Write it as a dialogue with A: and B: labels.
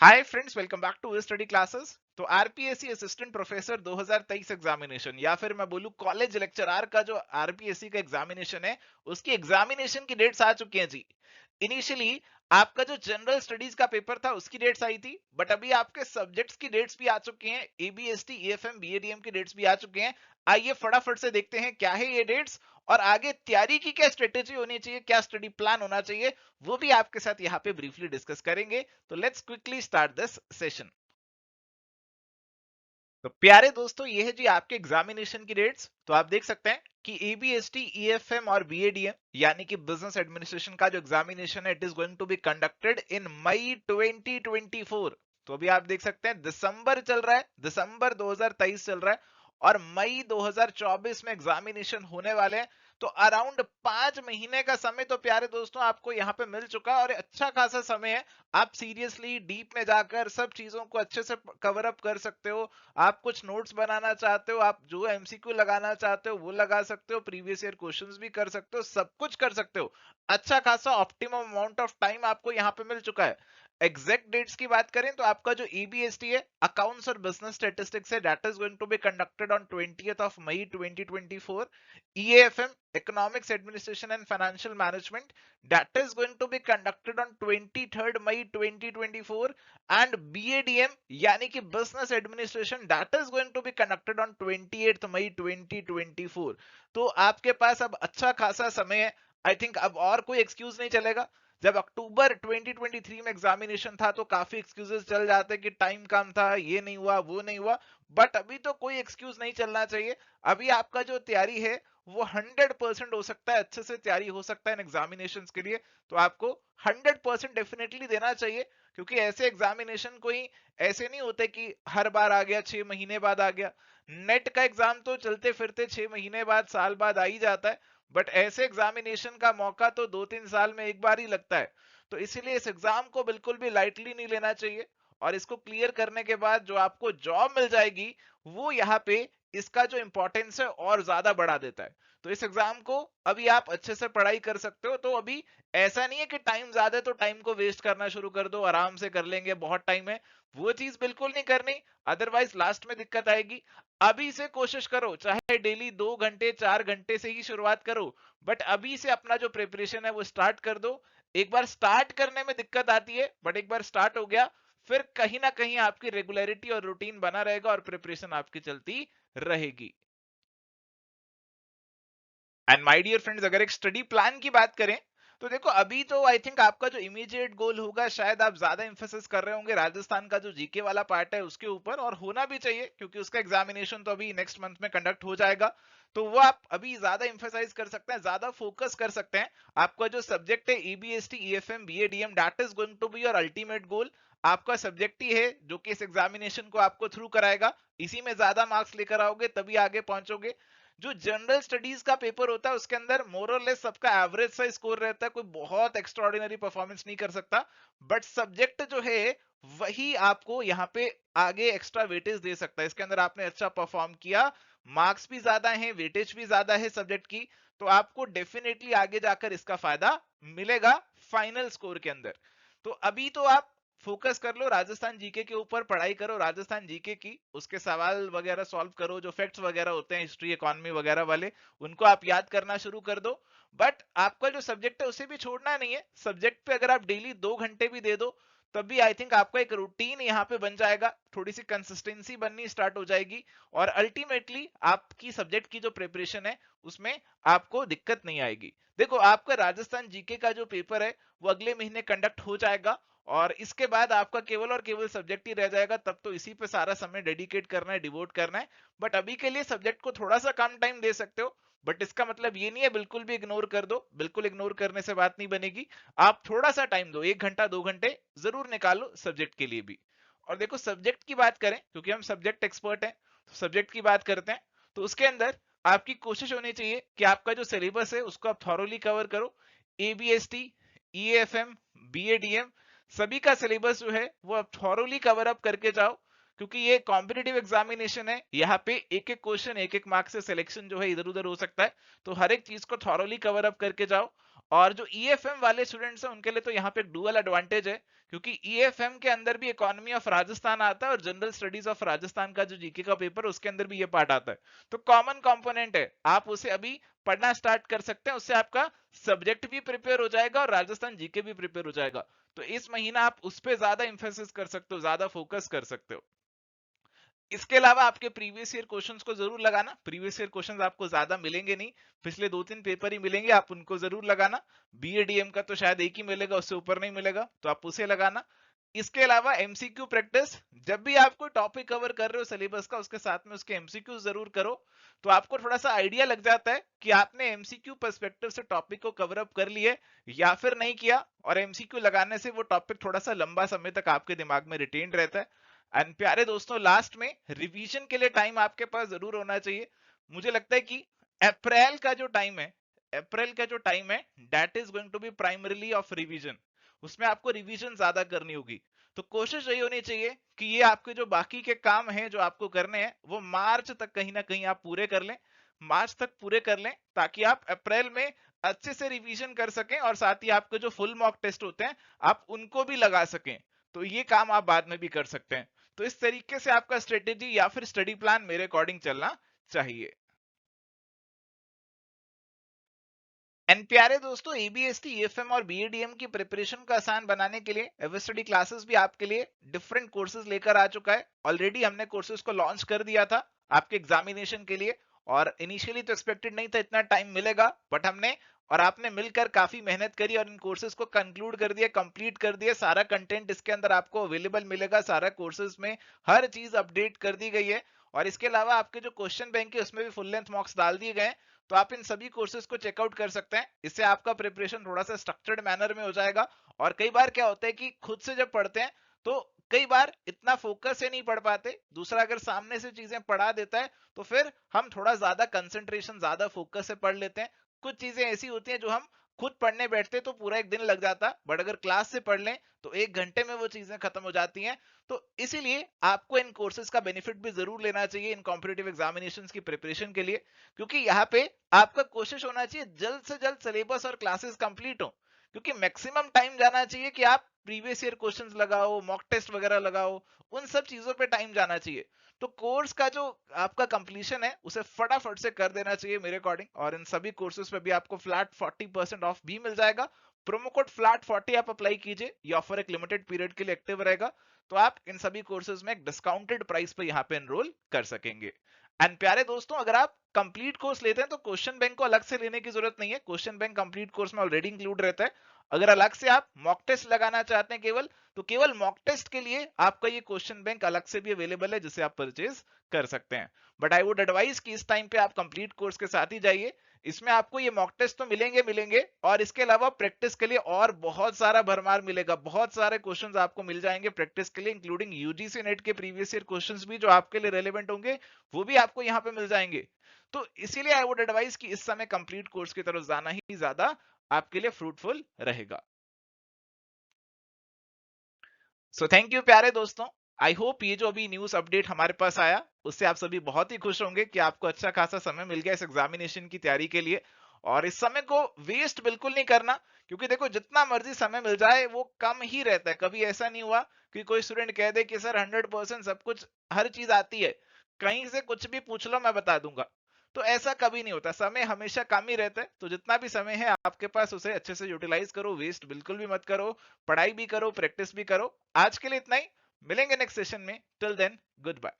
A: Hi friends, welcome back to study classes. तो RPSC assistant professor 2023 examination या फिर मैं बोलूं कॉलेज लेक्चरर का जो आरपीएससी का एग्जामिनेशन है, उसकी एग्जामिनेशन की डेट्स आ चुकी हैं जी। इनिशियली आपका जो जनरल स्टडीज का पेपर था उसकी डेट्स आई थी, बट अभी आपके सब्जेक्ट्स की डेट्स भी आ चुकी हैं। एबीएसटी, ईएफएम, बीएडीएम की डेट्स भी आ चुके हैं। आइए फटाफट से देखते हैं क्या है ये डेट्स और आगे तैयारी की क्या स्ट्रेटेजी होनी चाहिए, क्या स्टडी प्लान होना चाहिए, वो भी आपके साथ यहाँ पे ब्रीफली डिस्कस करेंगे। तो let's quickly start this session. तो प्यारे दोस्तों, ये है जी आपके एग्जामिनेशन की डेट्स। तो आप देख सकते हैं कि एबीएसटी, ईएफएम और बीएडीएम यानी कि बिजनेस एडमिनिस्ट्रेशन का जो एग्जामिनेशन है, it is going to be conducted in May 2024। तो अभी आप देख सकते हैं दिसंबर चल रहा है, दिसंबर 2023 चल रहा है और मई 2024 में एग्जामिनेशन होने वाले हैं। तो अराउंड 5 महीने का समय तो प्यारे दोस्तों आपको यहाँ पे मिल चुका है और अच्छा खासा समय है। आप सीरियसली डीप में जाकर सब चीजों को अच्छे से कवर अप कर सकते हो। आप कुछ नोट्स बनाना चाहते हो, आप जो एमसीक्यू लगाना चाहते हो वो लगा सकते हो, प्रीवियस ईयर क्वेश्चंस भी कर सकते हो, सब कुछ कर सकते हो। अच्छा खासा ऑप्टिमम अमाउंट ऑफ टाइम आपको यहाँ पे मिल चुका है। एग्जैक्ट डेट्स की बात करें तो आपका जो ईबीएसटी है, अकाउंट्स और बिजनेस स्टैटिस्टिक्स है, that is going to be conducted on 20th of May 2024। EAFM, economics administration and financial management, that is going to be conducted on 23rd May 2024 and BADM यानी कि business administration, that is going to be conducted on 28th May 2024। तो आपके पास अब अच्छा खासा समय है। I think अब और कोई एक्सक्यूज नहीं चलेगा। जब अक्टूबर 2023 में एग्जामिनेशन था तो काफी एक्सक्यूजेस चल जाते कि टाइम कम था, ये नहीं हुआ, वो नहीं हुआ। बट अभी तो कोई एक्सक्यूज नहीं चलना चाहिए। अभी आपका जो तैयारी है वो 100% हो सकता है, अच्छे से तैयारी हो सकता है इन एग्जामिनेशन के लिए। तो आपको 100% डेफिनेटली देना चाहिए, क्योंकि ऐसे एग्जामिनेशन कोई ऐसे नहीं होते कि हर बार आ गया, 6 महीने बाद आ गया। नेट का एग्जाम तो चलते फिरते 6 महीने बाद, साल बाद आ ही जाता है। बट ऐसे एग्जामिनेशन का मौका तो 2-3 साल में एक बार ही लगता है। तो इसीलिए इस एग्जाम को बिल्कुल भी लाइटली नहीं लेना चाहिए। और इसको क्लियर करने के बाद जो आपको जॉब मिल जाएगी, वो यहाँ पे इसका जो इंपॉर्टेंस है और ज्यादा बढ़ा देता है। तो इस एग्जाम को अभी आप अच्छे से पढ़ाई कर सकते हो। तो अभी ऐसा नहीं है कि टाइम ज्यादा है तो टाइम को वेस्ट करना शुरू कर दो, आराम से कर लेंगे, बहुत टाइम है, वो चीज बिल्कुल नहीं करनी। अदरवाइज लास्ट में दिक्कत आएगी। अभी से कोशिश करो, चाहे डेली 2 घंटे 4 घंटे से ही शुरुआत करो, बट अभी से अपना जो प्रिपरेशन है वो स्टार्ट कर दो। एक बार स्टार्ट करने में दिक्कत आती है, बट एक बार स्टार्ट हो गया फिर कहीं ना कहीं आपकी रेगुलरिटी और रूटीन बना रहेगा और प्रिपरेशन आपकी चलती रहेगी। एंड माय डियर फ्रेंड्स, अगर एक स्टडी प्लान की बात करें तो देखो, अभी तो आई थिंक आपका जो इमीडिएट गोल होगा, शायद आप ज्यादा इंफोसिस कर रहे होंगे राजस्थान का जो जीके वाला पार्ट है उसके ऊपर, और होना भी चाहिए क्योंकि उसका एग्जामिनेशन तो अभी नेक्स्ट मंथ में कंडक्ट हो जाएगा। तो वो आप अभी ज्यादा इंफोसाइज कर सकते हैं, ज्यादा फोकस कर सकते हैं। आपका जो सब्जेक्ट है EBST, EFM, BADM, that is going to be your ultimate goal. आपका सब्जेक्ट ही है जो कि इस एग्जामिनेशन को आपको थ्रू कराएगा। इसी में ज्यादा मार्क्स लेकर आओगे तभी आगे पहुंचोगे। जो जनरल स्टडीज का पेपर होता है उसके अंदर मोर और लेस सबका एवरेज सा स्कोर रहता है, कोई बहुत एक्स्ट्राऑर्डिनरी परफॉर्मेंस नहीं कर सकता। बट सब्जेक्ट जो है वही आपको यहाँ पे आगे एक्स्ट्रा वेटेज दे सकता है। इसके अंदर आपने अच्छा परफॉर्म किया, मार्क्स भी ज्यादा है, वेटेज भी ज्यादा है सब्जेक्ट की, तो आपको डेफिनेटली आगे जाकर इसका फायदा मिलेगा फाइनल स्कोर के अंदर। तो अभी तो आप फोकस कर लो, राजस्थान जीके के ऊपर पढ़ाई करो, राजस्थान जीके की, उसके सवाल वगैरह सॉल्व करो, जो फैक्ट्स वगैरह होते हैं हिस्ट्री इकोनॉमी वगैरह वाले, उनको आप याद करना शुरू कर दो। बट आपका जो सब्जेक्ट है उसे भी छोड़ना नहीं है। सब्जेक्ट पे अगर आप डेली 2 घंटे भी दे दो तब भी आई थिंक आपका एक रूटीन यहाँ पे बन जाएगा, थोड़ी सी कंसिस्टेंसी बननी स्टार्ट हो जाएगी और अल्टीमेटली आपकी सब्जेक्ट की जो प्रिपरेशन है उसमें आपको दिक्कत नहीं आएगी। देखो, आपका राजस्थान जीके का जो पेपर है वो अगले महीने कंडक्ट हो जाएगा और इसके बाद आपका केवल और केवल सब्जेक्ट ही रह जाएगा। तब तो इसी पे सारा समय डेडिकेट करना है, डिवोट करना है। बट अभी के लिए सब्जेक्ट को थोड़ा सा कम टाइम दे सकते हो, बट इसका मतलब ये नहीं है बिल्कुल भी इग्नोर कर दो। बिल्कुल इग्नोर करने से बात नहीं बनेगी। आप थोड़ा सा टाइम दो, 1 घंटा 2 घंटे जरूर निकालो सब्जेक्ट के लिए भी। और देखो, सब्जेक्ट की बात करें, क्योंकि हम सब्जेक्ट एक्सपर्ट हैं, तो सब्जेक्ट की बात करते हैं। तो उसके अंदर आपकी कोशिश होनी चाहिए कि आपका जो सिलेबस है उसको आप थॉरोली कवर करो। एबीएसटी, ईएफएम, बीएडीएम, सभी का सिलेबस जो है वो आप थॉरोली कवर अप करके जाओ, क्योंकि ये कॉम्पिटिटिव एग्जामिनेशन है। यहाँ पे एक एक क्वेश्चन, एक एक मार्क्स से सिलेक्शन जो है इधर उधर हो सकता है। तो हर एक चीज को थॉरोली कवर अप करके जाओ। और जो ईएफएम वाले स्टूडेंट्स हैं उनके लिए तो यहाँ पे एक डुअल एडवांटेज है, क्योंकि ईएफएम के अंदर भी इकोनॉमी ऑफ राजस्थान आता है और जनरल स्टडीज ऑफ राजस्थान का जो जीके का पेपर है उसके अंदर भी ये पार्ट आता है। तो कॉमन कंपोनेंट है, आप उसे अभी पढ़ना स्टार्ट कर सकते हैं, उससे आपका सब्जेक्ट भी प्रिपेयर हो जाएगा और राजस्थान जीके भी प्रिपेयर हो जाएगा। तो इस महीना आप उस पर ज्यादा इंफोसिस कर सकते हो, ज्यादा फोकस कर सकते हो। इसके अलावा आपके प्रीवियस ईयर क्वेश्चंस को जरूर लगाना, प्रीवियस ईयर क्वेश्चंस आपको ज्यादा मिलेंगे नहीं, पिछले 2-3 पेपर ही मिलेंगे, आप उनको जरूर लगाना। बीएडीएम का तो शायद एक ही मिलेगा, उससे ऊपर नहीं मिलेगा, तो आप उसे लगाना। इसके अलावा एमसीक्यू प्रैक्टिस, जब भी आप कोई टॉपिक कवर कर रहे हो सिलेबस का, उसके साथ में उसके एमसीक्यू जरूर करो, तो आपको थोड़ा सा आइडिया लग जाता है कि आपने एमसीक्यू पर्सपेक्टिव से टॉपिक को कवर अप कर लिए या फिर नहीं किया। और एमसीक्यू लगाने से वो टॉपिक थोड़ा सा लंबा समय तक आपके दिमाग में रिटेन रहता है। एंड प्यारे दोस्तों, लास्ट में रिवीजन के लिए टाइम आपके पास जरूर होना चाहिए। मुझे लगता है कि अप्रैल का जो टाइम है, अप्रैल का जो टाइम है, that is going to be primarily of revision. उसमें आपको रिवीजन ज्यादा करनी होगी। तो कोशिश यही होनी चाहिए कि ये आपके जो बाकी के काम हैं जो आपको करने हैं वो मार्च तक कहीं ना कहीं आप पूरे कर लें, मार्च तक पूरे कर लें, ताकि आप अप्रैल में अच्छे से रिवीजन कर सकें और साथ ही आपके जो फुल मॉक टेस्ट होते हैं आप उनको भी लगा सकें। तो ये काम आप बाद में भी कर सकते हैं। तो इस तरीके से आपका स्ट्रेटेजी या फिर स्टडी प्लान मेरे अकॉर्डिंग चलना चाहिए। एंड प्यारे दोस्तों, एबीएसटी, ईएफएम और बीएडीएम की प्रिपरेशन को आसान बनाने के लिए एवस्टडी क्लासेस भी आपके लिए डिफरेंट कोर्सेज लेकर आ चुका है। ऑलरेडी हमने कोर्सेज को लॉन्च कर दिया था आपके एग्जामिनेशन के लिए, और इनिशियली तो एक्सपेक्टेड नहीं था इतना टाइम मिलेगा, बट हमने और आपने मिलकर काफी मेहनत करी और इन कोर्सेज को कंक्लूड कर दिया, कंप्लीट कर दिया। सारा कंटेंट इसके अंदर आपको अवेलेबल मिलेगा, सारा कोर्सेज में हर चीज अपडेट कर दी गई है। और इसके अलावा आपके जो क्वेश्चन बैंक है उसमें भी फुल लेंथ मॉक्स डाल दिए गए हैं। तो आप इन सभी कोर्सेज को चेकआउट कर सकते हैं, इससे आपका प्रिपरेशन थोड़ा सा स्ट्रक्चर्ड मैनर में हो जाएगा। और कई बार क्या होता है कि खुद से जब पढ़ते हैं तो कई बार इतना फोकस से नहीं पढ़ पाते, दूसरा अगर सामने से चीजें पढ़ा देता है तो फिर हम थोड़ा ज्यादा कंसंट्रेशन, ज्यादा फोकस से पढ़ लेते हैं। कुछ चीजें ऐसी होती हैं जो हम खुद पढ़ने बैठते तो पूरा एक दिन लग जाता, बट अगर क्लास से पढ़ लें तो 1 घंटे में वो चीजें खत्म हो जाती हैं। तो इसीलिए आपको इन कोर्सेज का बेनिफिट भी जरूर लेना चाहिए इन कॉम्पिटिटिव एग्जामिनेशंस की प्रिपरेशन के लिए, क्योंकि यहाँ पे आपका कोशिश होना चाहिए जल्द से जल्द सिलेबस और क्लासेस कंप्लीट हो, क्योंकि मैक्सिमम टाइम जाना चाहिए कि आप प्रीवियस ईयर क्वेश्चंस लगाओ, मॉक टेस्ट वगैरह लगाओ, उन सब चीजों पे टाइम जाना चाहिए। तो कोर्स का जो आपका कंप्लीशन है उसे फटाफट से कर देना चाहिए मेरे अकॉर्डिंग। और इन सभी कोर्सेज पे भी आपको फ्लैट 40% ऑफ भी मिल जाएगा। प्रोमो कोड फ्लैट 40 आप अप्लाई कीजिए, ये ऑफर एक लिमिटेड पीरियड के लिए एक्टिव रहेगा। तो आप इन सभी कोर्सेज में एक डिस्काउंटेड प्राइस पे यहाँ पे एनरोल कर सकेंगे। एंड प्यारे दोस्तों, अगर आप कंप्लीट कोर्स लेते हैं तो क्वेश्चन बैंक को अलग से लेने की जरूरत नहीं है, क्वेश्चन बैंक कंप्लीट कोर्स में ऑलरेडी इंक्लूड रहता है। अगर अलग से आप मॉक टेस्ट लगाना चाहते हैं केवल, तो केवल मॉक टेस्ट के लिए आपका ये क्वेश्चन बैंक अलग से भी अवेलेबल है जिसे आप परचेज कर सकते हैं। बट आई वुड एडवाइज कि इस टाइम पे आप कंप्लीट कोर्स के साथ ही जाइए, इसमें आपको ये मॉक टेस्ट तो मिलेंगे मिलेंगे और इसके अलावा प्रैक्टिस के लिए और बहुत सारा भरमार मिलेगा, बहुत सारे क्वेश्चंस आपको मिल जाएंगे प्रैक्टिस के लिए, इंक्लूडिंग यूजीसी नेट के प्रीवियस ईयर क्वेश्चंस भी जो आपके लिए रेलेवेंट होंगे वो भी आपको यहाँ पे मिल जाएंगे। तो इसीलिए आई वुड एडवाइज कि इस समय कंप्लीट कोर्स की तरफ जाना ही ज्यादा आपके लिए फ्रूटफुल रहेगा। सो थैंक यू प्यारे दोस्तों। आई होप ये जो अभी न्यूज अपडेट हमारे पास आया उससे आप सभी बहुत ही खुश होंगे कि आपको अच्छा खासा समय मिल गया इस एग्जामिनेशन की तैयारी के लिए। और इस समय को वेस्ट बिल्कुल नहीं करना, क्योंकि देखो जितना मर्जी समय मिल जाए वो कम ही रहता है। कभी ऐसा नहीं हुआ कि कोई स्टूडेंट कह दे कि सर 100% सब कुछ, हर चीज आती है, कहीं से कुछ भी पूछ लो मैं बता दूंगा। तो ऐसा कभी नहीं होता, समय हमेशा कम ही रहता है। तो जितना भी समय है आपके पास उसे अच्छे से यूटिलाइज करो, वेस्ट बिल्कुल भी मत करो, पढ़ाई भी करो, प्रैक्टिस भी करो। आज के लिए इतना ही, मिलेंगे नेक्स्ट सेशन में। Till then, good bye.